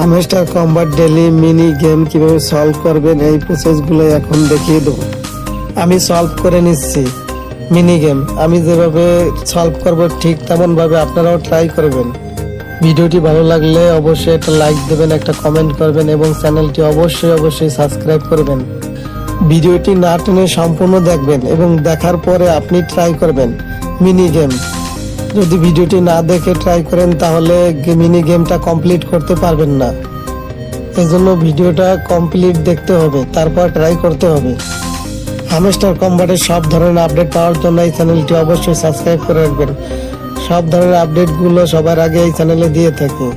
Hamster combat daily mini game কিভাবে solve করবেন এই প্রসেসগুলো এখন দেখিয়ে দেবো। আমি সলভ করে নিচ্ছি মিনি গেম। আমি যেভাবে সলভ করব ঠিক তেমন ভাবে আপনারাও ট্রাই করবেন। ভিডিওটি ভালো লাগলে অবশ্যই একটা লাইক দেবেন, একটা কমেন্ট করবেন এবং চ্যানেলটি অবশ্যই সাবস্ক্রাইব করবেন। ভিডিওটি না টেনে সম্পূর্ণ দেখবেন এবং দেখার পরে আপনি ট্রাই করবেন মিনি গেম। যদি ভিডিওটি না দেখে ট্রাই করেন তাহলে মিনি গেমটা কমপ্লিট করতে পারবেন না। এজন্য ভিডিওটা কমপ্লিট দেখতে হবে, তারপর ট্রাই করতে হবে। হামস্টার কম্বাটের সব ধরনের আপডেট পাওয়ার জন্য এই চ্যানেলটি অবশ্যই সাবস্ক্রাইব করে রাখবেন। সব ধরনের আপডেটগুলো সবার আগে এই চ্যানেলে দিয়ে থাকি।